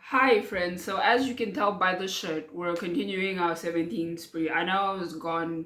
Hi friends, so as you can tell by the shirt, we're continuing our 17 spree. I know I was gone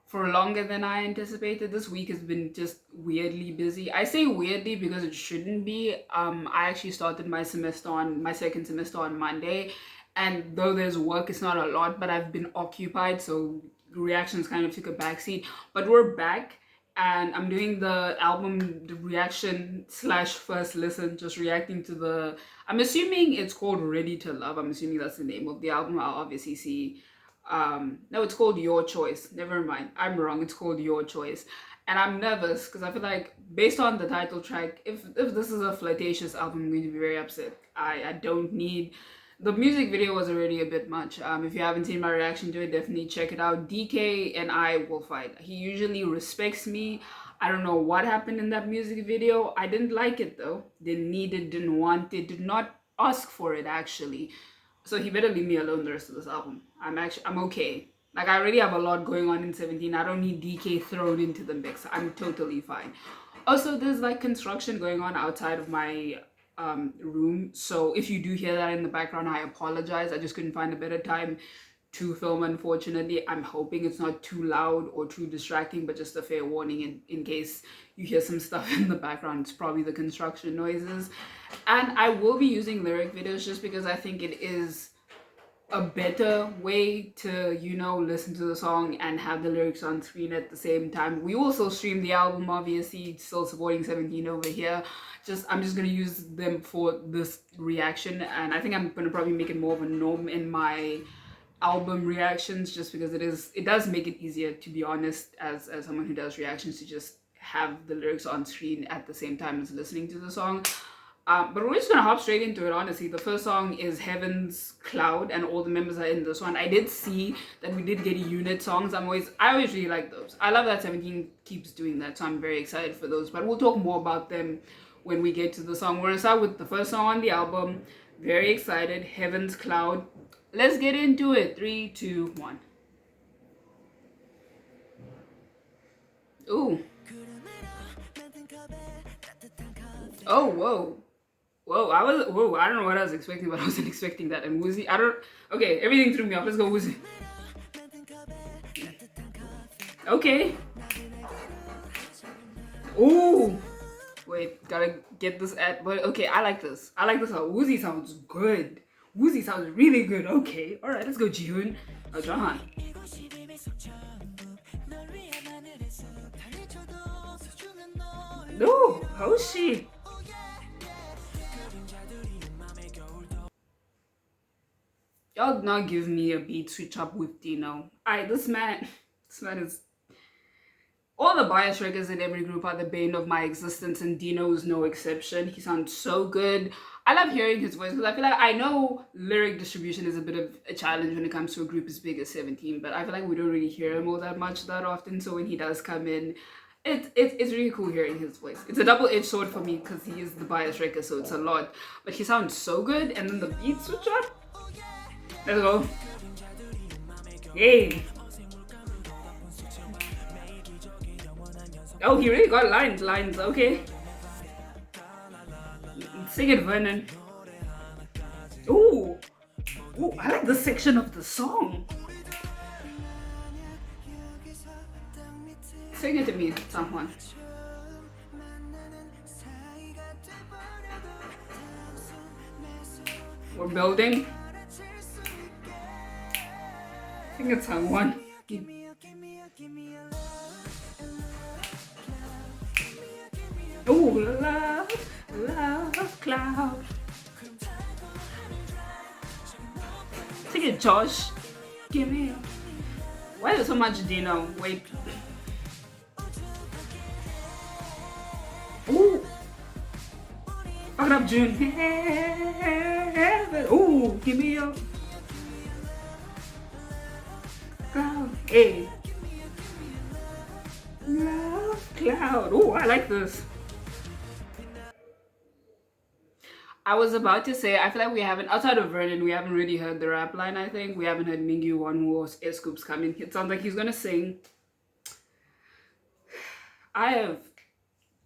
for longer than I anticipated. This week has been just weirdly busy. I say weirdly because it shouldn't be. I actually started my second semester on Monday, and though there's work, it's not a lot, but I've been occupied, so reactions kind of took a backseat. But we're back and I'm doing the album the reaction slash first listen, just reacting to the. I'm assuming it's called Ready to Love. I'm assuming that's the name of the album. I'll obviously see. No, it's called Your Choice. Never mind, I'm wrong. It's called Your Choice, and I'm nervous because I feel like based on the title track, if this is a flirtatious album, I'm going to be very upset. I don't need the music video was already a bit much. If you haven't seen my reaction to it, definitely check it out. DK and I will fight. He usually respects me. I don't know what happened in that music video. I didn't like it though. Didn't need it, didn't want it, did not ask for it actually. So he better leave me alone the rest of this album. I'm okay. Like I already have a lot going on in 17. I don't need DK thrown into the mix. I'm totally fine. Also, there's like construction going on outside of my room. So if you do hear that in the background, I apologize. I just couldn't find a better time to film, unfortunately. I'm hoping it's not too loud or too distracting, but just a fair warning in case you hear some stuff in the background. It's probably the construction noises. And I will be using lyric videos just because I think it is a better way to listen to the song and have the lyrics on screen at the same time. We also stream the album, obviously, still supporting 17 over here. I'm just gonna use them for this reaction, and I think I'm gonna probably make it more of a norm in my album reactions, just because it does make it easier, to be honest, as someone who does reactions, to just have the lyrics on screen at the same time as listening to the song. But we're just gonna hop straight into it, honestly. The first song is Heaven's Cloud, and all the members are in this one. I did see that we did get unit songs. I always really like those. I love that 17 keeps doing that, so I'm very excited for those. But we'll talk more about them when we get to the song. We're gonna start with the first song on the album. Very excited, Heaven's Cloud. Let's get into it. 3, 2, 1. Ooh. Oh, whoa. Whoa, I don't know what I was expecting, but I wasn't expecting that. And Woozy, okay, everything threw me off. Let's go Woozy. Okay. Ooh. Wait, gotta get this but okay, I like this. I like this how Woozy sounds good. Woozy sounds really good. Okay, alright, let's go Jihoon. Oh, Jahan. No, how's she? Y'all not give me a beat switch up with Dino. This man is. All the bias records in every group are the bane of my existence, and Dino is no exception. He sounds so good. I love hearing his voice because I feel like I know lyric distribution is a bit of a challenge when it comes to a group as big as 17, but I feel like we don't really hear him all that much that often. So when he does come in, it's really cool hearing his voice. It's a double-edged sword for me because he is the bias record, so it's a lot. But he sounds so good, and then the beat switch up. Let's go. Yay. Oh, he really got lines, okay. Sing it, Vernon. Ooh, I like this section of the song. Sing it to me, someone. We're building. Sing it, someone. Ooh, love cloud. Sing it, Josh. Give me. Why is there so much Dino? Wait. Ooh. Fuck it up, June. Ooh, give me your cloud. Hey. Love cloud. Ooh, I like this. I was about to say, I feel like we haven't, outside of Vernon, we haven't really heard the rap line, I think. We haven't heard Mingyu One or Air Scoops coming. It sounds like he's gonna sing. I have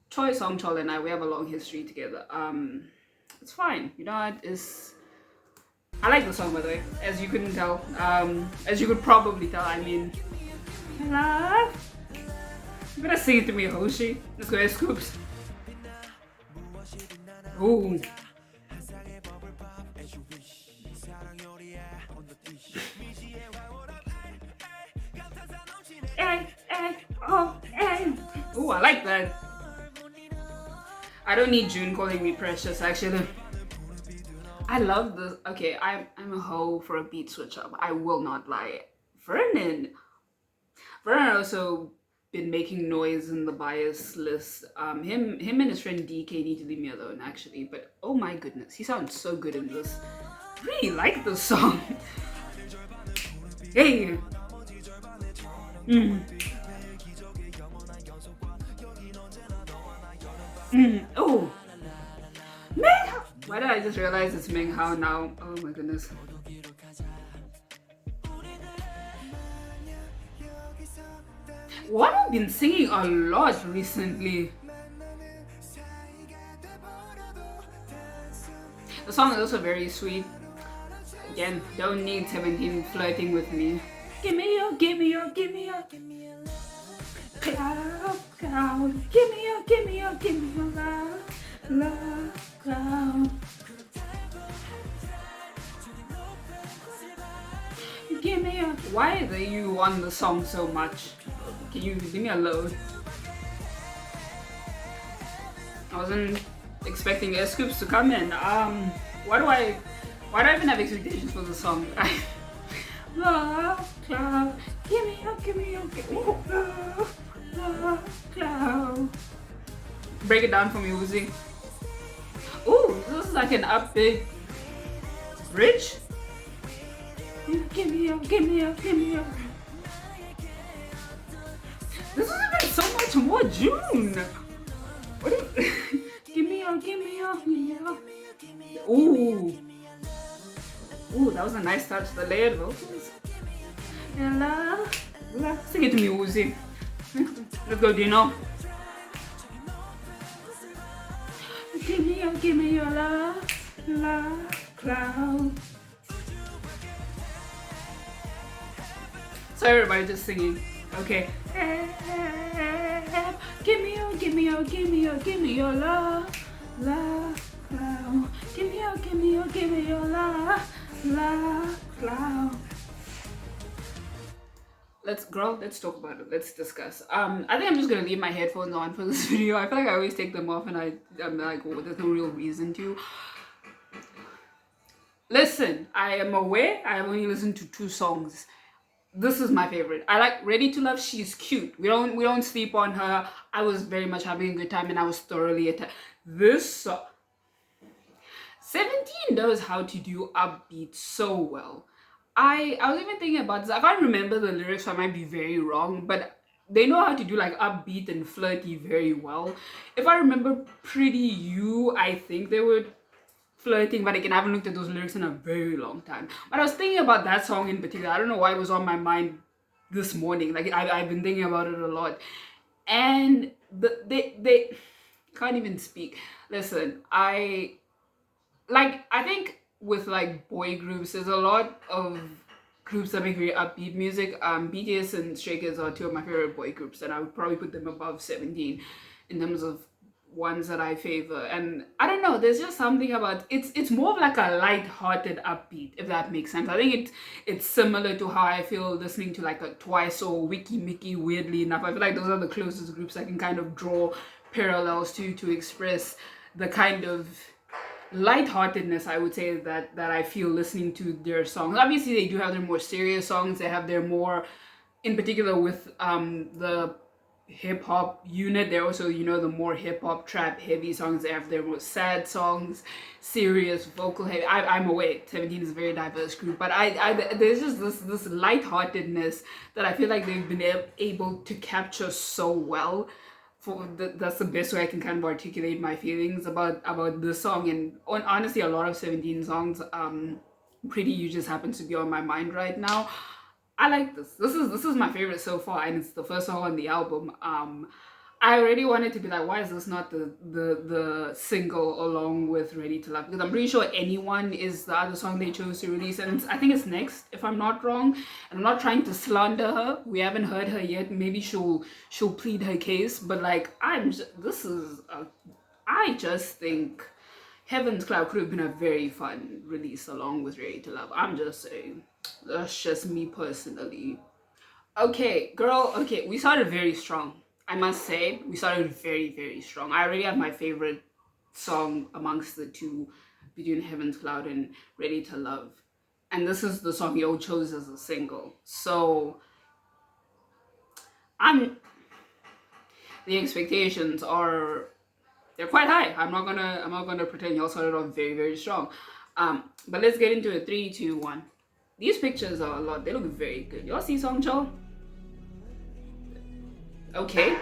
Choi Song Chol and I, we have a long history together. It's fine. You know what? I like the song, by the way, as you couldn't tell. As you could probably tell, I mean, you better sing it to me, Hoshi. Let's go, Scoops. Ooh. Ooh, I like that. I don't need June calling me precious, actually. I love this. Okay, I'm a hoe for a beat switch up. I will not lie. Vernon also been making noise in the bias list. Him and his friend DK need to leave me alone, actually. But oh my goodness, he sounds so good in this. I really like this song. Hey. Oh. Meng Hao. Why did I just realize it's Meng Hao now? Oh my goodness. What I've been singing a lot recently. The song is also very sweet. Again, don't need 17 flirting with me. Give me your cloud, cloud. Give me your love, cloud. Give me your. Why do you want the song so much? Can you leave me alone? I wasn't expecting air scoops to come in. Why do I even have expectations for the song? Love cloud, give me your love cloud. Break it down for me, Uzi. Ooh, this is like an upbeat bridge. Give me your. This is even so much more June. What is give me your. Ooh, that was a nice touch. The layered vocals. Sing it to me, Uzi. Let's go, Dino. Give me your love cloud. So everybody just singing. Okay. Give me your love cloud. Give me your love cloud. Let's talk about it. Let's discuss. I think I'm just gonna leave my headphones on for this video. I feel like I always take them off and I'm like, oh, there's no real reason to. Listen, I am aware I have only listened to 2 songs. This is my favorite. I like Ready to Love. She's cute. We don't sleep on her. I was very much having a good time and I was thoroughly attached. This song, 17 knows how to do upbeat so well. I was even thinking about this. I can't remember the lyrics, so I might be very wrong, but they know how to do like upbeat and flirty very well. If I remember Pretty You, I think they were flirting, but again, I haven't looked at those lyrics in a very long time. But I was thinking about that song in particular. I don't know why it was on my mind this morning. Like I've been thinking about it a lot, and they can't even speak. Listen, I think with like boy groups, there's a lot of groups that make very upbeat music. BTS and Stray Kids are 2 of my favorite boy groups, and I would probably put them above 17 in terms of ones that I favor. And I don't know, there's just something about it's more of like a light-hearted upbeat, if that makes sense. I think it's similar to how I feel listening to like a Twice or Wiki Mickey, weirdly enough. I feel like those are the closest groups I can kind of draw parallels to express the kind of lightheartedness, I would say, that I feel listening to their songs. Obviously they do have their more serious songs. They have their more, in particular with the hip-hop unit, they're also, you know, the more hip-hop trap heavy songs. They have their more sad songs, serious vocal heavy. I'm aware 17 is a very diverse group, but there's just this lightheartedness that I feel like they've been able to capture so well. That's the best way I can kind of articulate my feelings about this song. And honestly, a lot of 17 songs. Pretty You just happens to be on my mind right now. I like this. This is my favorite so far, and it's the first song on the album. I I already wanted to be like, why is this not the single along with Ready to Love? Because I'm pretty sure Anyone is the other song they chose to release, and I think it's next, if I'm not wrong. And I'm not trying to slander her. We haven't heard her yet. Maybe she'll plead her case. But like, I just think Heaven's Cloud could have been a very fun release along with Ready to Love. I'm just saying. That's just me personally. Okay, girl, okay, we started very strong. I must say, we started very, very strong. I already have my favorite song amongst the two between Heaven's Cloud and Ready to Love. And this is the song Yo chose as a single. So I'm the expectations are they're quite high. I'm not gonna pretend y'all started off very, very strong. But let's get into it. 3, 2, 1. These pictures are a lot. They look very good. Y'all see Song Cho? Okay,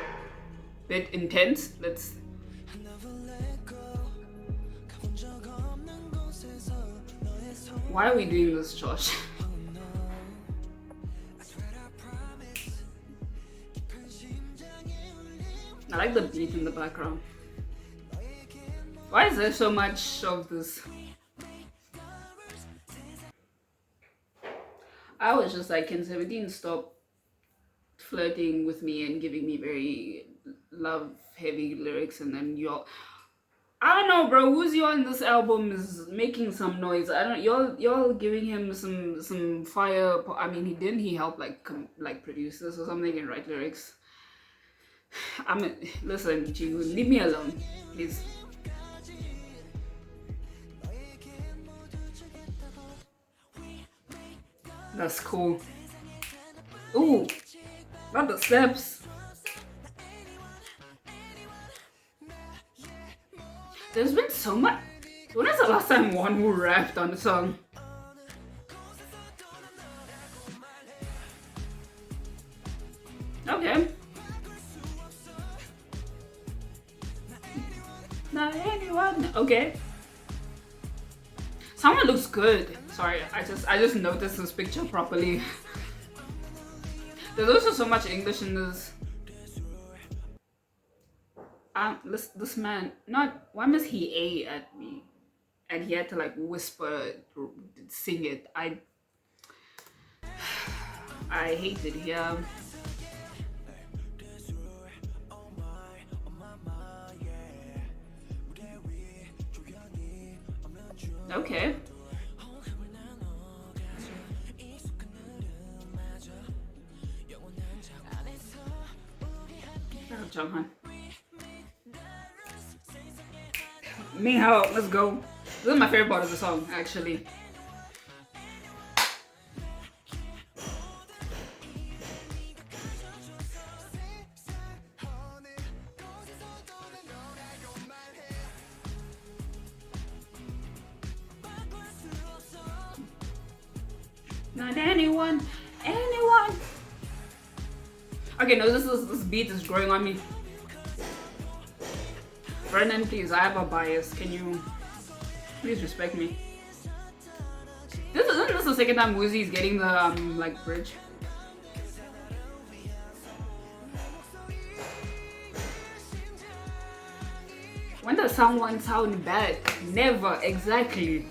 bit intense. Let's. Why are we doing this, Josh? I like the beat in the background. Why is there so much of this? I was just like, can 17 stop flirting with me and giving me very love heavy lyrics, and then y'all, I don't know, bro, who's you on this album is making some noise. I don't, y'all giving him some fire. I mean, he help like produce this or something and write lyrics. Listen, G, leave me alone, please. That's cool. Ooh, not the steps. There's been so much. When was the last time one who rapped on the song? Okay. Not anyone. Okay. Someone looks good. Sorry, I just noticed this picture properly. There's also so much English in this. This man, not, why must he A at me? And he had to like whisper, sing it. I hate it here. Okay. Junghan. Mihao, let's go. This is my favorite part of the song, actually. Not anyone. Okay, no, this beat is growing on me. Brennan, please, I have a bias. Can you please respect me? Isn't this the second time Woozy is getting the like bridge? When does someone sound bad? Never, exactly.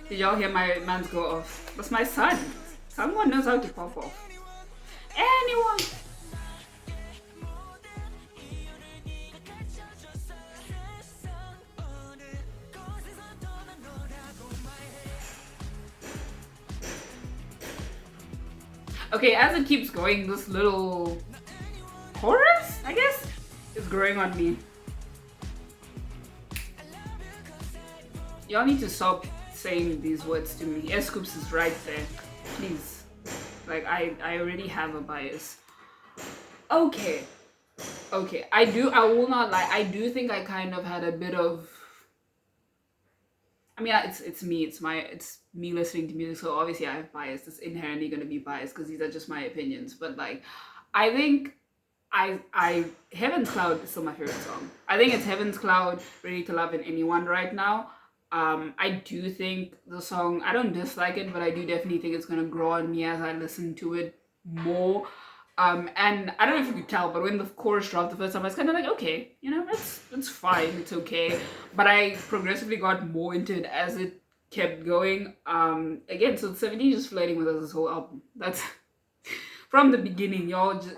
Did y'all hear my man's go off? That's my son. Someone knows how to pop off. Anyone. Okay, as it keeps going, this little chorus, I guess, is growing on me. Y'all need to stop saying these words to me. S-Scoops is right there. Please. Like, I already have a bias. Okay. I will not lie. I do think I kind of had a bit of... I mean, it's me listening to music, so obviously I have bias. It's inherently going to be biased because these are just my opinions. But like, I think Heaven's Cloud is still my favorite song. I think it's Heaven's Cloud, Ready to Love, and Anyone right now. I do think the song, I don't dislike it, but I do definitely think it's going to grow on me as I listen to it more. And I don't know if you could tell, but when the chorus dropped the first time, I was kind of like, okay, you know, it's fine, it's okay. But I progressively got more into it as it kept going. Again, so 17 just flirting with us this whole album. That's from the beginning, y'all. Just,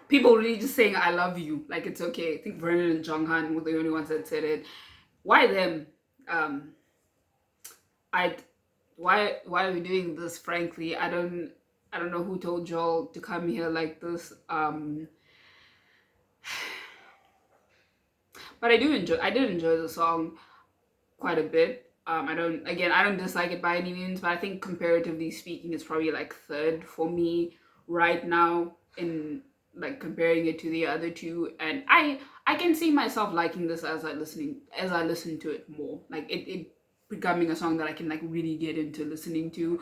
people really just saying I love you, like it's okay. I think Vernon and Jonghan were the only ones that said it. Why them? Um, I why are we doing this? Frankly, I don't know who told y'all to come here like this. But I did enjoy the song quite a bit. I don't dislike it by any means, but I think comparatively speaking, it's probably like third for me right now in like comparing it to the other two. And I can see myself liking this as I listen to it more. Like it becoming a song that I can like really get into listening to.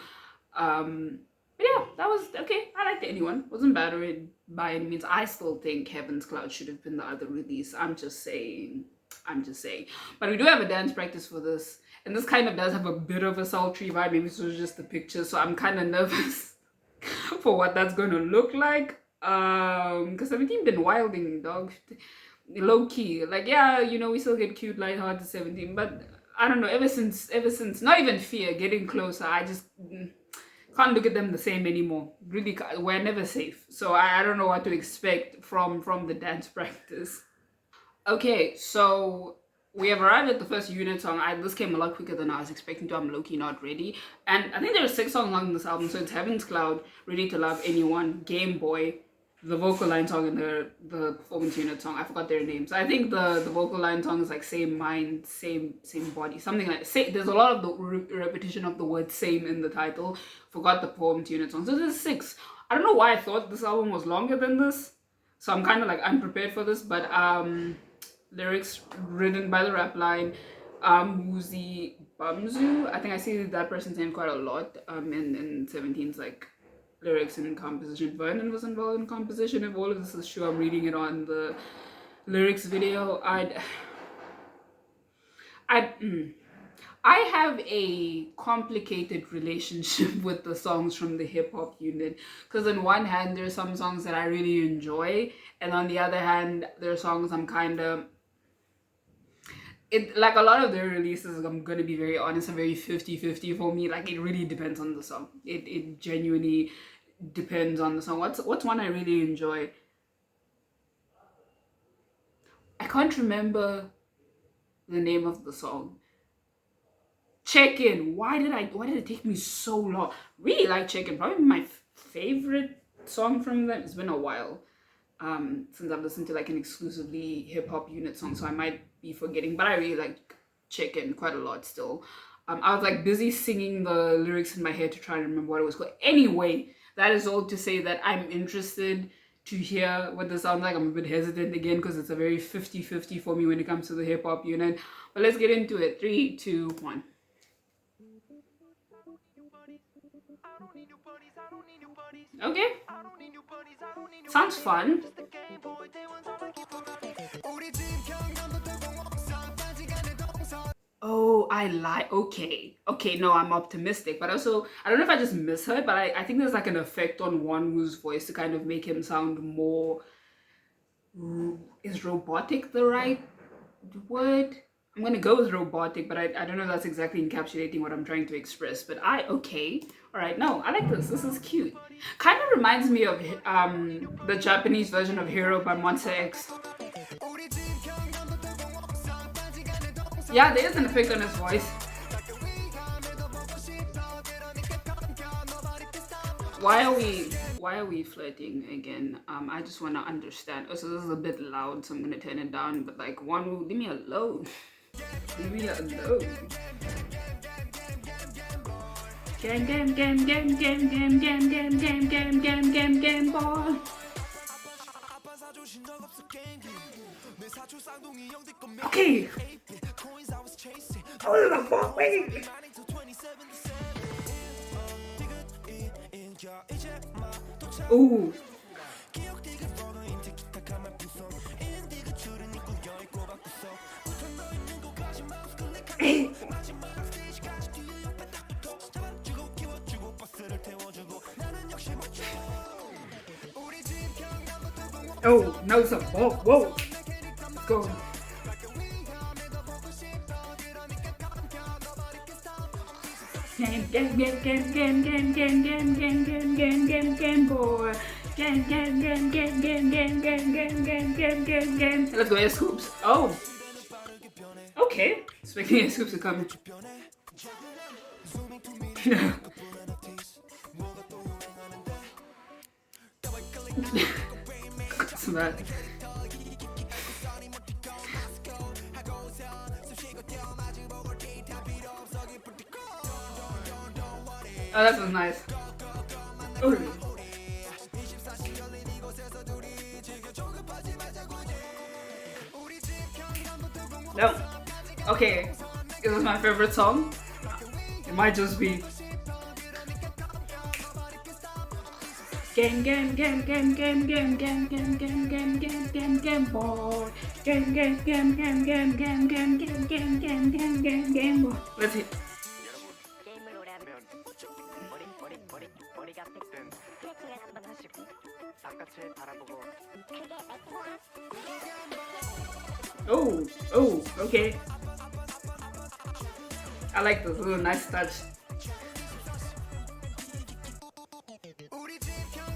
But yeah, that was okay. I liked Anyone. Wasn't bad or it by any means. I still think Heaven's Cloud should have been the other release. I'm just saying. I'm just saying. But we do have a dance practice for this. And this kind of does have a bit of a sultry vibe. Maybe this was just the picture. So I'm kind of nervous for what that's going to look like. Because 17 been wilding, dog. Low key. Like, yeah, you know, we still get cute, lighthearted 17. But I don't know. Ever since, not even Fear, getting closer, I just can't look at them the same anymore. Really, we're never safe. So I don't know what to expect from the dance practice. Okay, so we have arrived at the first unit song. This came a lot quicker than I was expecting to. I'm low-key not ready. And I think there are 6 songs on this album. So it's Heaven's Cloud, Ready to Love Anyone, Game Boy, the vocal line song, and the performance unit song. I forgot their names. I think the vocal line song is like same mind, same body, something like that. There's a lot of the repetition of the word same in the title. Forgot the performance unit song. So there's 6. I don't know why I thought this album was longer than this. So I'm kind of like unprepared for this, but lyrics written by the rap line. Muzi Bamzu. I think I see that person's name quite a lot. In 17's like lyrics and composition. Vernon was involved in composition. If all of this is true, I'm reading it on the lyrics video. I have a complicated relationship with the songs from the hip hop unit, because on one hand there's some songs that I really enjoy, and on the other hand there are songs I'm kind of like a lot of their releases, I'm gonna be very honest, are very 50-50 for me. Like it really depends on the song. It genuinely depends on the song. What's one I really enjoy? I can't remember the name of the song. Check In. Why did it take me so long? Really like Check In. Probably my favorite song from them. It's been a while since I've listened to like an exclusively hip hop unit song, so I might be forgetting. But I really like Check In quite a lot still. I was like busy singing the lyrics in my head to try and remember what it was called. Anyway, that is all to say that I'm interested to hear what this sounds like. I'm a bit hesitant again because it's a very 50-50 for me when it comes to the hip hop unit. But let's get into it. 3, 2, 1. Okay. Sounds fun. Oh, I lie. Okay. Okay, no, I'm optimistic. But also, I don't know if I just misheard, but I think there's like an effect on Wonwoo's voice to kind of make him sound more... Is robotic the right word? I'm gonna go with robotic, but I don't know if that's exactly encapsulating what I'm trying to express. But okay. Alright, no, I like this. This is cute. Kind of reminds me of the Japanese version of Hero by Monsta X. Yeah, there is an effect on his voice. Why are we flirting again? I just want to understand. Oh, so this is a bit loud, so I'm gonna turn it down. But like, leave me alone. Leave me alone. Game boy. Okay. Oh, the fuck, wait. Ooh. Oh, now it's a whoa, whoa. Let's go. Game boy. Let's go, Air Scoops. Oh, okay. Expecting Air Scoops to come. It's bad. Oh, that was nice. Oh. No. Okay. This is my favorite song. It might just be. Game boy. Game boy. Let's hit. Oh, okay. I like this little nice touch.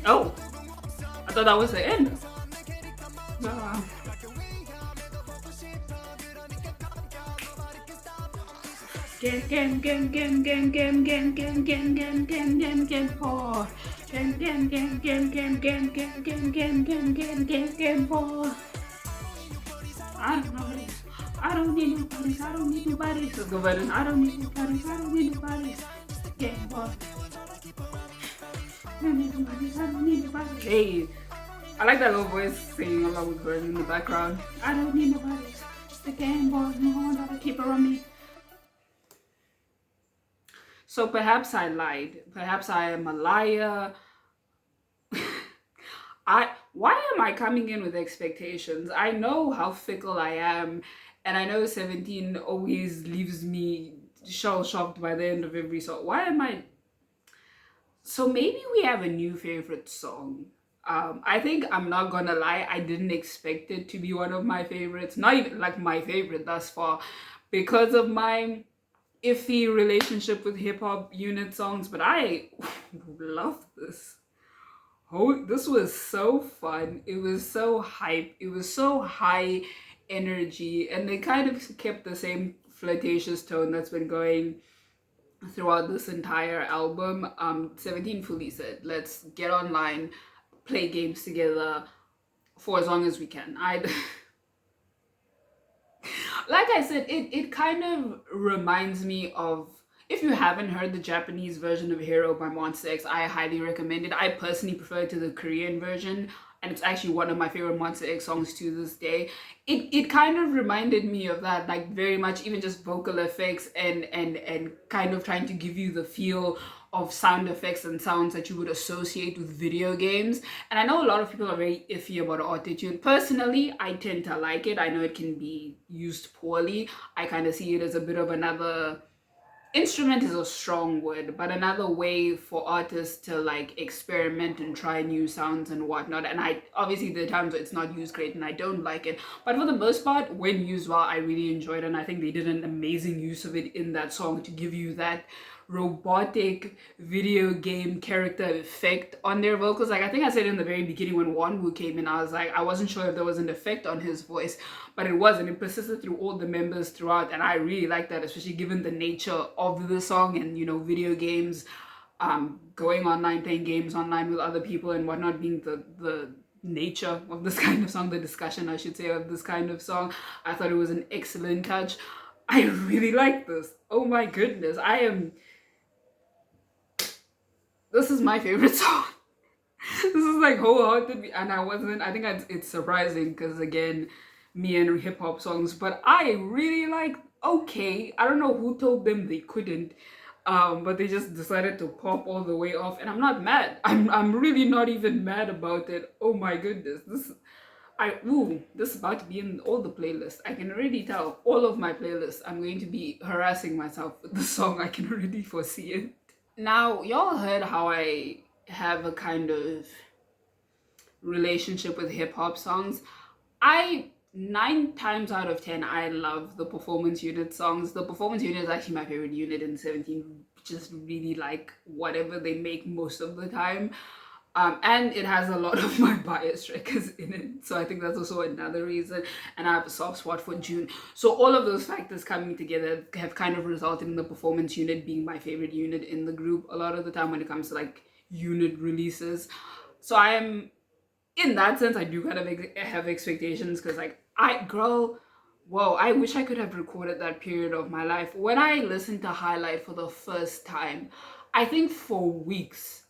Oh, I thought that was the end. I don't need nobody. I don't need nobody. Let's go, Biden. I don't need nobody. I don't need nobody. Game boy. I don't need nobody. I don't need nobody. Hey, I like that little voice singing along with Bird in the background. I don't need nobody. It's the game boy. No one gotta keep her on me. So perhaps I lied. Perhaps I am a liar. Why am I coming in with expectations? I know how fickle I am, and I know 17 always leaves me shell-shocked by the end of every song. Why am I? So maybe we have a new favorite song. I think, I'm not gonna lie, I didn't expect it to be one of my favorites. Not even like my favorite thus far, because of my iffy relationship with hip-hop unit songs, but I love this. Oh, this was so fun. It was so hype. It was so high energy, and they kind of kept the same flirtatious tone that's been going throughout this entire album. 17 fully said, let's get online, play games together for as long as we can. Like I said, it kind of reminds me of, if you haven't heard the Japanese version of Hero by Monsta X, I highly recommend it. I personally prefer it to the Korean version, and it's actually one of my favorite Monsta X songs to this day. It kind of reminded me of that, like very much, even just vocal effects and kind of trying to give you the feel of sound effects and sounds that you would associate with video games. And I know a lot of people are very iffy about autotune. Personally, I tend to like it. I know it can be used poorly. I kind of see it as a bit of another, instrument is a strong word, but another way for artists to like experiment and try new sounds and whatnot. And I obviously, there are times where it's not used great and I don't like it, but for the most part, when used well, I really enjoyed it. And I think they did an amazing use of it in that song to give you that robotic video game character effect on their vocals. Like I think I said in the very beginning when Wanwu came in, I was like, I wasn't sure if there was an effect on his voice, but it wasn't. It persisted through all the members throughout, and I really like that, especially given the nature of the song and, you know, video games, going online, playing games online with other people and whatnot being the nature of this kind of song, the discussion I should say of this kind of song. I thought it was an excellent touch. I really like this. Oh my goodness, this is my favorite song. This is like wholeheartedly, and I think it's surprising because again, me and hip-hop songs, but I really like, okay, I don't know who told them they couldn't, but they just decided to pop all the way off, and I'm not mad. I'm really not even mad about it. Oh my goodness, this is about to be in all the playlists. I can already tell, all of my playlists, I'm going to be harassing myself with the song. I can already foresee it. Now, y'all heard how I have a kind of relationship with hip hop songs. I 9 times out of 10 I love the performance unit songs. The performance unit is actually my favorite unit in 17. Just really like whatever they make most of the time. And it has a lot of my bias records in it. So I think that's also another reason. And I have a soft spot for June. So all of those factors coming together have kind of resulted in the performance unit being my favorite unit in the group a lot of the time when it comes to like unit releases. So I am, in that sense, I do kind of have expectations because like girl, whoa, I wish I could have recorded that period of my life. When I listened to Highlight for the first time, I think for weeks,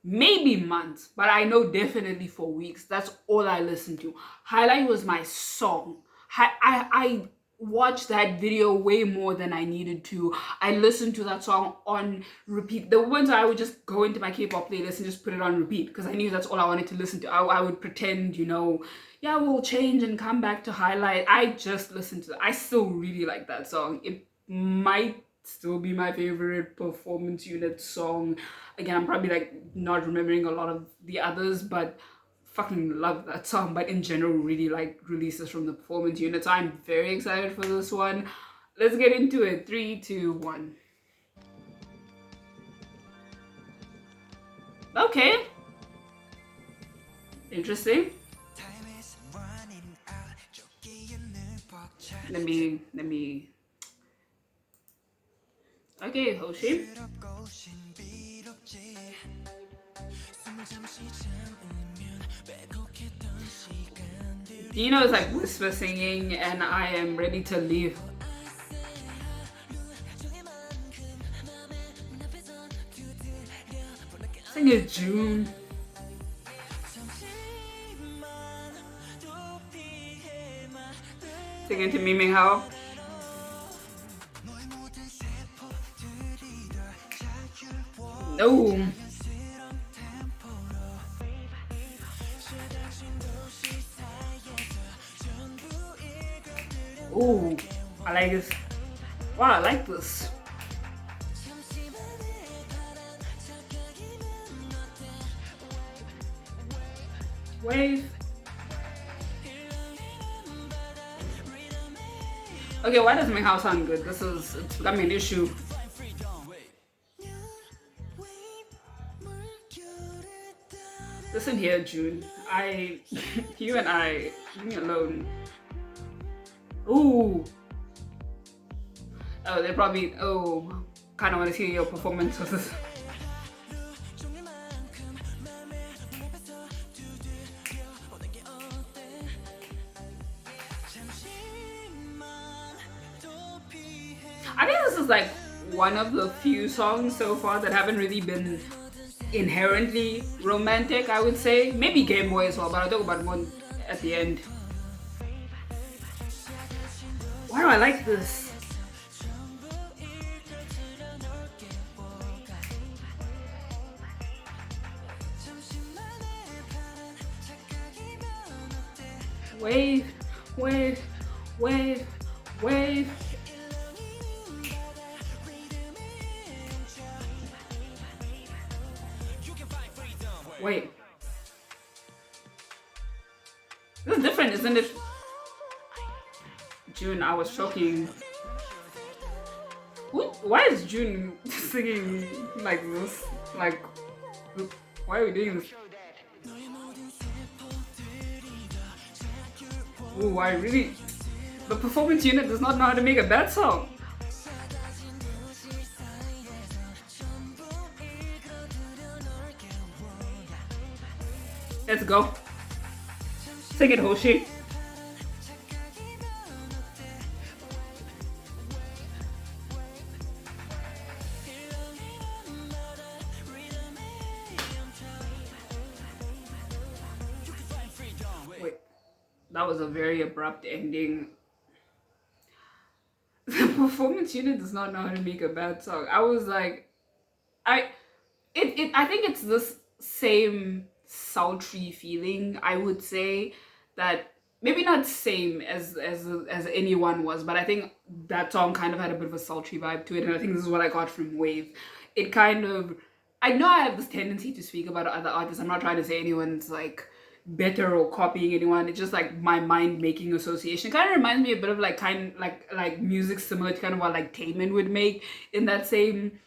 maybe months, but I know definitely for weeks, that's all I listened to. Highlight was my song. I watched that video way more than I needed to. I listened to that song on repeat. The ones I would just go into my K-pop playlist and just put it on repeat because I knew that's all I wanted to listen to. I would pretend, yeah, we'll change and come back to Highlight. I just listened to it. I still really like that song. It might still be my favorite performance unit song. Again, I'm probably like not remembering a lot of the others, but fucking love that song. But in general, really like releases from the performance unit. So I'm very excited for this one. Let's get into it. 3, 2, 1. Okay. Interesting. Let me. Okay, Hoshi. Dino is like whisper singing and I am ready to leave. Sing it, June. Singing to Miming Hao. No. Ooh, I like this. Wow, I like this. Wave. Okay, why does Ming-Hao sound good? It's becoming an issue. Listen here, June. You and I, leave me alone. Ooh. Oh, they probably, kind of want to see your performance of this. I think this is like one of the few songs so far that haven't really been inherently romantic, I would say. Maybe Game Boy as well, but I'll talk about one at the end. Why do I like this? Wave, wave, wave, wave. Wait. This is different, isn't it? June, I was choking. Why is June singing like this? Like, why are we doing this? Ooh, I really... The performance unit does not know how to make a bad song. Let's go. Sing it, Hoshi. Wait, that was a very abrupt ending. The performance unit does not know how to make a bad song. I was like, I think it's this same sultry feeling, I would say, that maybe not same as anyone was, but I think that song kind of had a bit of a sultry vibe to it, and I think this is what I got from Wave. It kind of, I know I have this tendency to speak about other artists. I'm not trying to say anyone's like better or copying anyone. It's just like my mind making association. Kind of reminds me a bit of like like music similar to kind of what like Taman would make in that same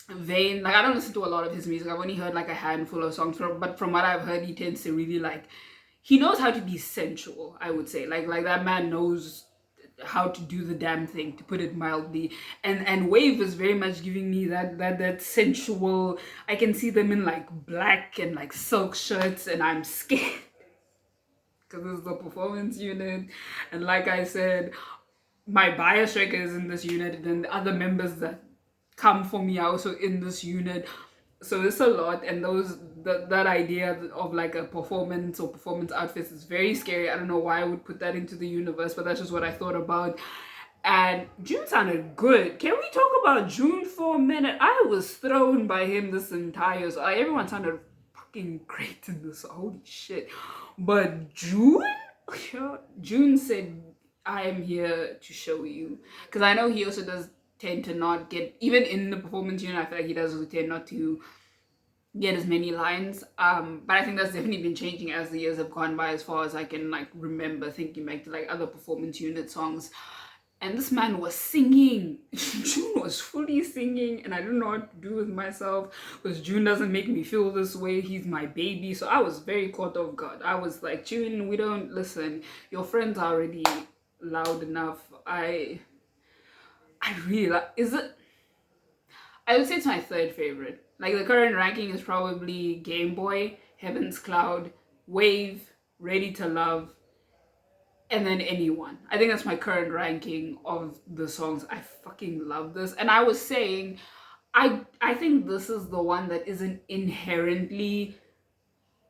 vein. Like I don't listen to a lot of his music. I've only heard like a handful of songs from, but from what I've heard, he tends to really like, he knows how to be sensual, I would say. Like that man knows how to do the damn thing, to put it mildly. And Wave is very much giving me that sensual. I can see them in like black and like silk shirts, and I'm scared because this is the performance unit. And like I said, my bias tracker is in this unit, and then the other members that come for me are also in this unit. So it's a lot, and that idea of like a performance or performance outfits is very scary. I don't know why I would put that into the universe, but that's just what I thought about. And June sounded good. Can we talk about June for a minute? I was thrown by him this entire, so like, everyone sounded fucking great in this. Holy shit. But June? June said, I am here to show you. Because I know he also does tend to not get, even in the performance unit, I feel like he does also tend not to get as many lines. But I think that's definitely been changing as the years have gone by, as far as I can like remember thinking back to like other performance unit songs. And this man was singing. June was fully singing, and I don't know what to do with myself because June doesn't make me feel this way. He's my baby. So I was very caught off guard. I was like, June, we don't listen. Your friends are already loud enough. I really like, is it? I would say it's my third favorite. Like the current ranking is probably Game Boy, Heaven's Cloud, Wave, Ready to Love, and then Anyone. I think that's my current ranking of the songs. I fucking love this. And I was saying, I think this is the one that isn't inherently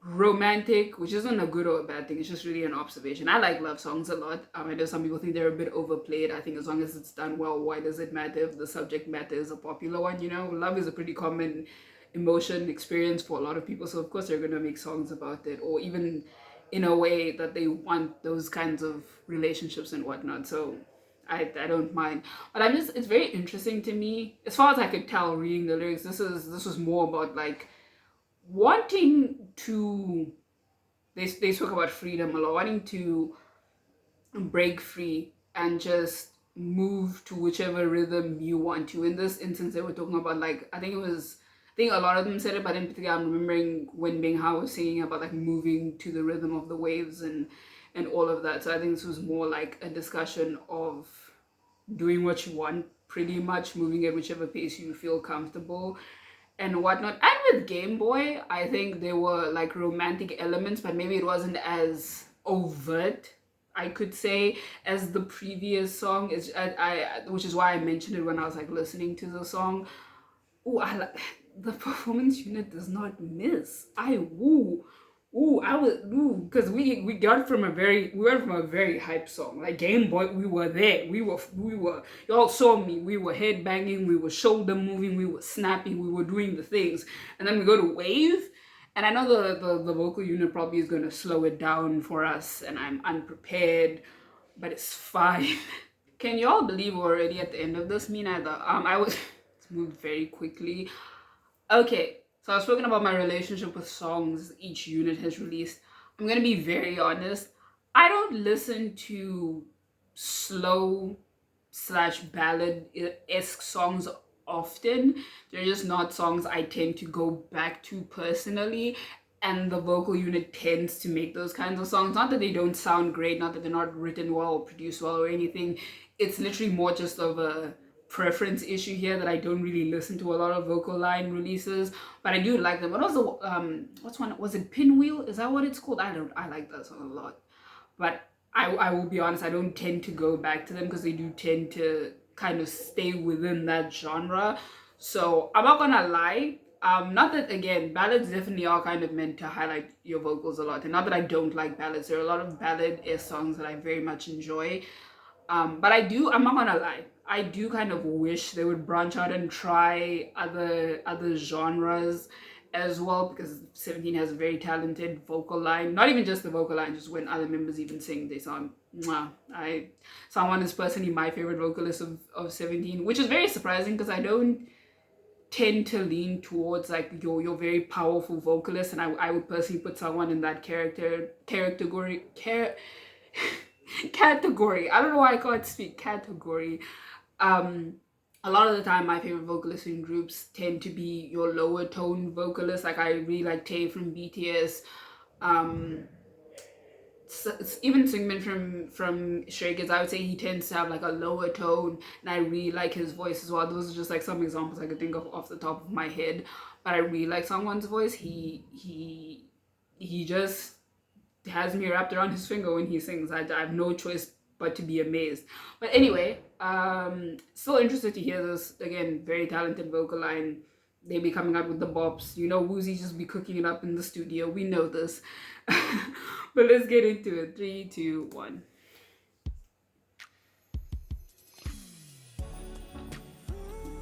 romantic, which isn't a good or a bad thing. It's just really an observation. I like love songs a lot. I know some people think they're a bit overplayed. I think as long as it's done well, why does it matter if the subject matter is a popular one? You know, love is a pretty common emotion experience for a lot of people, so of course they're going to make songs about it, or even in a way that they want those kinds of relationships and whatnot. So I don't mind, but it's very interesting to me, as far as I could tell reading the lyrics. This was more about like wanting to, they spoke about freedom a lot, wanting to break free and just move to whichever rhythm you want to. In this instance, they were talking about like, I think a lot of them said it, but in particular I'm remembering when Bing Ha was singing about like moving to the rhythm of the waves and all of that. So I think this was more like a discussion of doing what you want, pretty much moving at whichever pace you feel comfortable and whatnot. And with Game Boy, I think there were like romantic elements, but maybe it wasn't as overt, I could say, as the previous song. Which is why I mentioned it when I was like listening to the song. Oh, I like the performance unit does not miss. Because we went from a very hype song. Like Game Boy, we were there. We were, y'all saw me. We were head banging, we were shoulder moving, we were snapping, we were doing the things. And then we go to Wave, and I know the vocal unit probably is gonna slow it down for us, and I'm unprepared, but it's fine. Can y'all believe we're already at the end of this? Me neither. I was it's moved very quickly. Okay, so I've spoken about my relationship with songs each unit has released. I'm gonna be very honest. I don't listen to slow / ballad-esque songs often. They're just not songs I tend to go back to personally. And the vocal unit tends to make those kinds of songs. Not that they don't sound great, not that they're not written well or produced well or anything. It's literally more just of a preference issue here, that I don't really listen to a lot of vocal line releases, but I do like them. What was the what's one, was it Pinwheel? Is that what it's called? I like that song a lot, but I will be honest, I don't tend to go back to them because they do tend to kind of stay within that genre. So I'm not gonna lie, not that, again, ballads definitely are kind of meant to highlight your vocals a lot, and not that I don't like ballads. There are a lot of ballad-esque songs that I very much enjoy. But I'm not gonna lie, I do kind of wish they would branch out and try other genres as well, because 17 has a very talented vocal line. Not even just the vocal line, just when other members even sing, they sound mwah. Someone is personally my favorite vocalist of 17, which is very surprising because I don't tend to lean towards like your very powerful vocalist, and I would personally put someone in that category. I don't know why I can't speak category. Um, a lot of the time, my favorite vocalists in groups tend to be your lower tone vocalists. Like I really like Tay from BTS. Um, Even Singman from Stray Kids, I would say he tends to have like a lower tone, and I really like his voice as well. Those are just like some examples I could think of off the top of my head. But I really like someone's voice. He just has me wrapped around his finger when he sings. I have no choice but to be amazed. But anyway, still interested to hear this. Again, very talented vocal line. They be coming out with the bops. You know, Woozy just be cooking it up in the studio. We know this. But let's get into it. 3, 2, 1.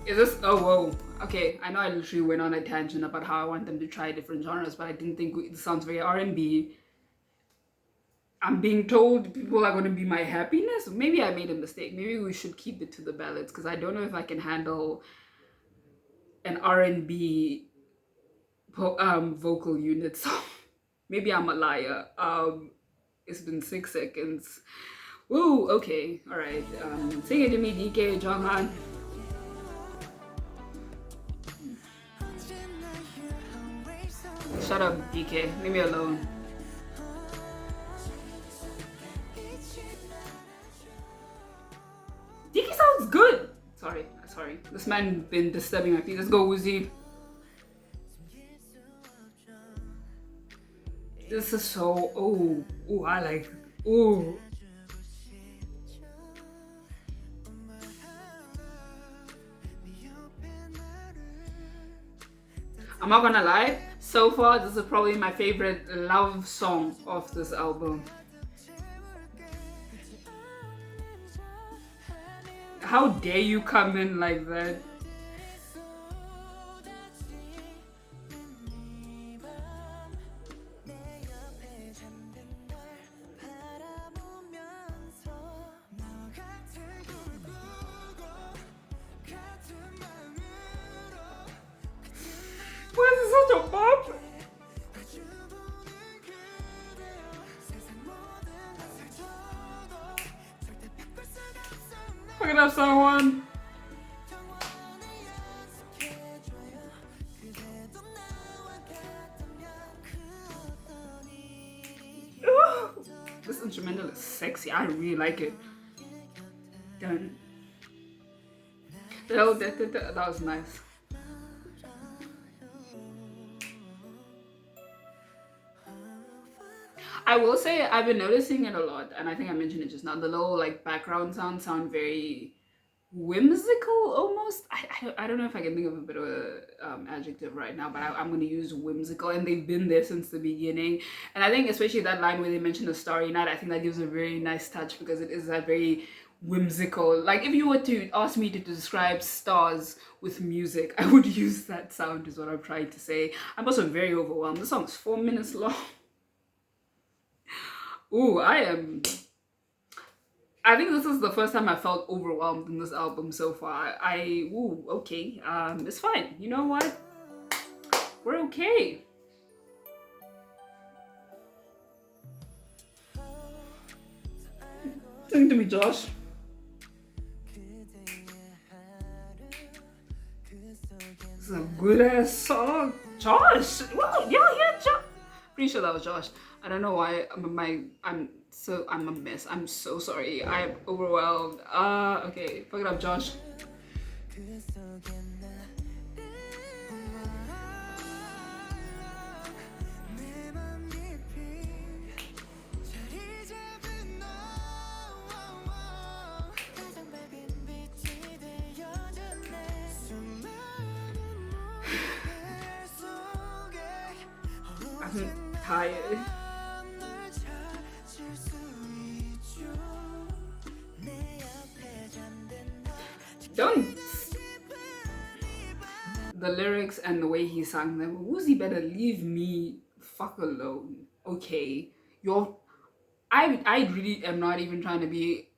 Is this? Oh, whoa. Okay, I know I literally went on a tangent about how I want them to try different genres, but I didn't think it sounds very R&B. I'm being told people are going to be my happiness. Maybe I made a mistake. Maybe we should keep it to the ballads, because I don't know if I can handle an R&B vocal unit. So maybe I'm a liar. It's been 6 seconds. Ooh, okay, all right. Sing it to me, DK, Jonghan. Shut up, DK. Leave me alone. DK sounds good. Sorry. This man been disturbing my peace. Let's go, Woozy. This is so. Oh, I like it. Ooh. I'm not gonna lie, so far this is probably my favorite love song of this album. How dare you come in like that? Why is it such a bop? Look it up, someone. This instrumental is sexy. I really like it. Done. That was nice. I will say I've been noticing it a lot, and I think I mentioned it just now. The little like background sound very whimsical almost. I don't know if I can think of a bit of a adjective right now, but I'm going to use whimsical, and they've been there since the beginning. And I think especially that line where they mention the starry night, I think that gives a very nice touch, because it is that very whimsical. Like if you were to ask me to describe stars with music, I would use that sound, is what I'm trying to say. I'm also very overwhelmed. The song's 4 minutes long. Ooh, I think this is the first time I felt overwhelmed in this album so far. Ooh, okay. It's fine. You know what? We're okay. Sing to me, Josh. This is a good ass song. Josh! Well, yeah, Josh. Pretty sure that was Josh. I don't know why I'm a mess. I'm so sorry. I'm overwhelmed. Okay, fuck it up, Josh. I'm tired. Don't. The lyrics and the way he sang them. Woozy better leave me fuck alone. Okay. I really am not even trying to be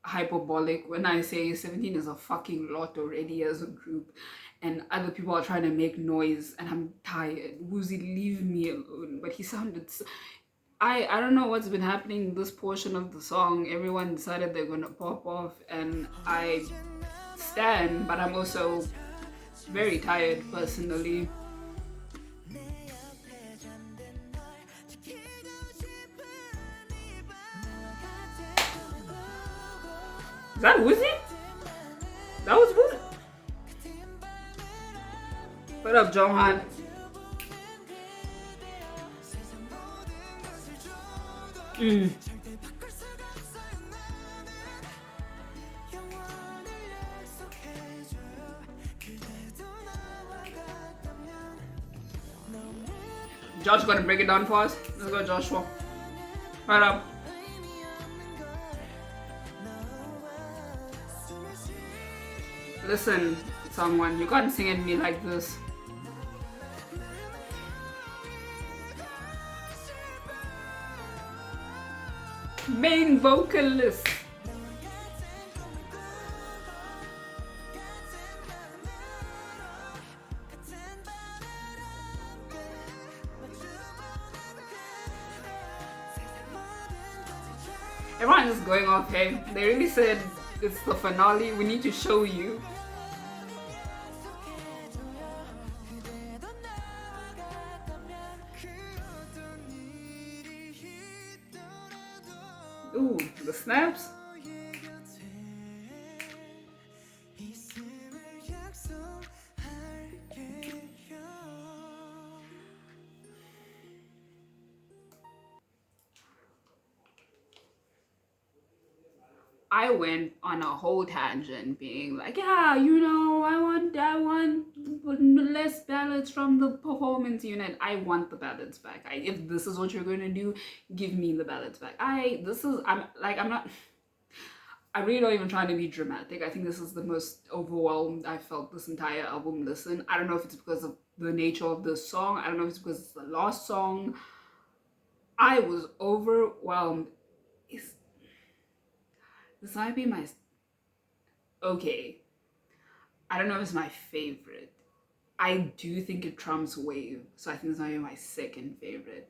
hyperbolic when I say 17 is a fucking lot already as a group, and other people are trying to make noise, and I'm tired. Woozy, leave me alone. But he sounded I don't know what's been happening this portion of the song. Everyone decided they're gonna pop off, and I stand, but I'm also very tired personally. Is that Woozy? That was Woozy. What up, Johan? Mm. Josh gonna break it down for us. Let's go, Joshua. Right up. Listen, someone, you can't sing at me like this. Main vocalist. Everyone is going off, hey. They really said it's the finale, we need to show you. Ooh, the snaps. I went on a whole tangent being like, yeah, you know, I want less ballads from the performance unit. I want the ballads back. If this is what you're going to do, give me the ballads back. I'm not, I really not even trying to be dramatic. I think this is the most overwhelmed I felt this entire album listen. I don't know if it's because of the nature of the song. I don't know if it's because it's the last song. I was overwhelmed. This might be my... Okay. I don't know if it's my favorite. I do think it trumps Wave. So I think this might be my second favorite.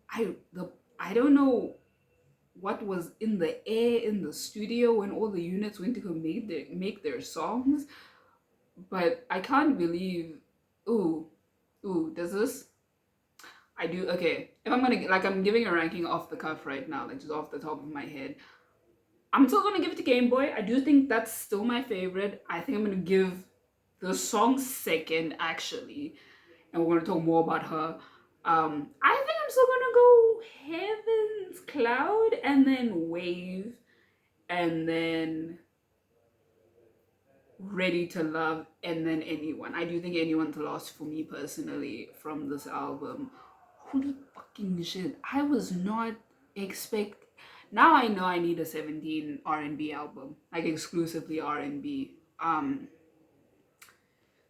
I don't know what was in the air in the studio when all the units went to go make their songs, but I can't believe... Ooh, does this... I do... Okay, if I'm gonna... Like, I'm giving a ranking off the cuff right now, like just off the top of my head. I'm still gonna give it to Game Boy. I do think that's still my favorite. I think I'm gonna give the song second, actually, and we're gonna talk more about her. I think I'm still gonna go Heaven's Cloud, and then Wave, and then Ready to Love, and then Anyone. I do think Anyone's lost for me personally from this album. Holy fucking shit. I was not expect... Now I know I need a 17 R&B album, like exclusively R&B.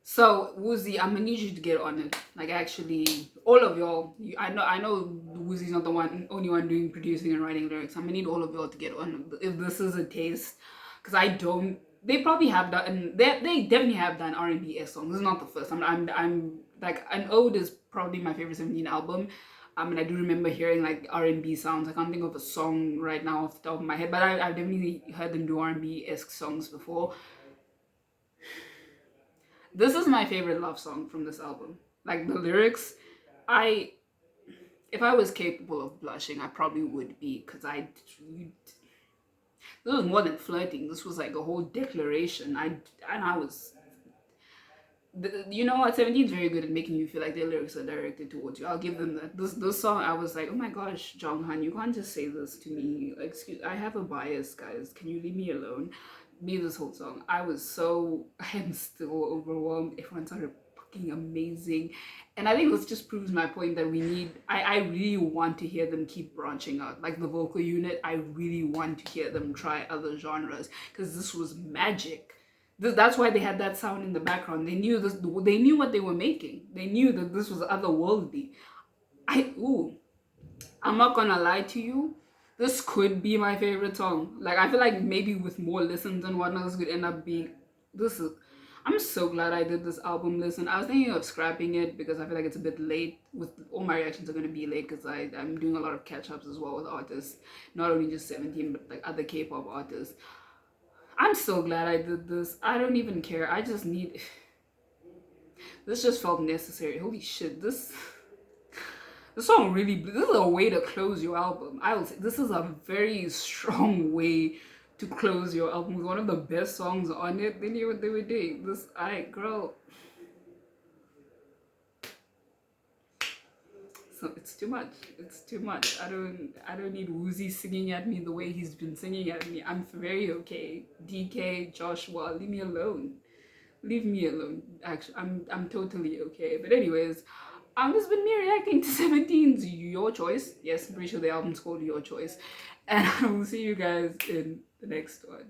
So Woozy, I'm gonna need you to get on it. Like, actually, all of y'all. I know Woozy's not the only one doing producing and writing lyrics. I'm gonna need all of y'all to get on it if this is a taste, because I don't. They probably have done. They definitely have done R&B songs. This is not the first. I'm like, An Ode is probably my favorite 17 album. And I do remember hearing like R&B sounds. I can't think of a song right now off the top of my head, but I've definitely heard them do R&B-esque songs before. This is my favorite love song from this album. Like, the lyrics, if I was capable of blushing, I probably would be, because this was more than flirting. This was like a whole declaration. I was... You know what, 17 is very good at making you feel like their lyrics are directed towards you. I'll give them that. This song, I was like, oh my gosh, Jonghan, you can't just say this to me. Excuse, I have a bias, guys. Can you leave me alone? Me, this whole song, I am still overwhelmed. Everyone sounded fucking amazing, and I think this just proves my point that we need... I really want to hear them keep branching out, like the vocal unit. I really want to hear them try other genres, because this was magic. That's why they had that sound in the background. They knew this. They knew what they were making. They knew that this was otherworldly. I'm not gonna lie to you. This could be my favorite song. Like, I feel like maybe with more listens and whatnot, this could end up being. This is. I'm so glad I did this album listen. I was thinking of scrapping it because I feel like it's a bit late. With all my reactions are gonna be late because I'm doing a lot of catch ups as well with artists, not only just 17 but like other K-pop artists. I'm so glad I did this. I don't even care. I just need. This just felt necessary. Holy shit! This song really, this is a way to close your album. I will say this is a very strong way to close your album with one of the best songs on it. Then you what they were doing. This, girl. So it's too much. It's too much. I don't need Woozy singing at me the way he's been singing at me. I'm very okay. DK, Joshua, leave me alone. Leave me alone. Actually, I'm totally okay. But anyways, this has been me reacting to 17's Your Choice. Yes, I'm pretty sure the album's called Your Choice. And I will see you guys in the next one.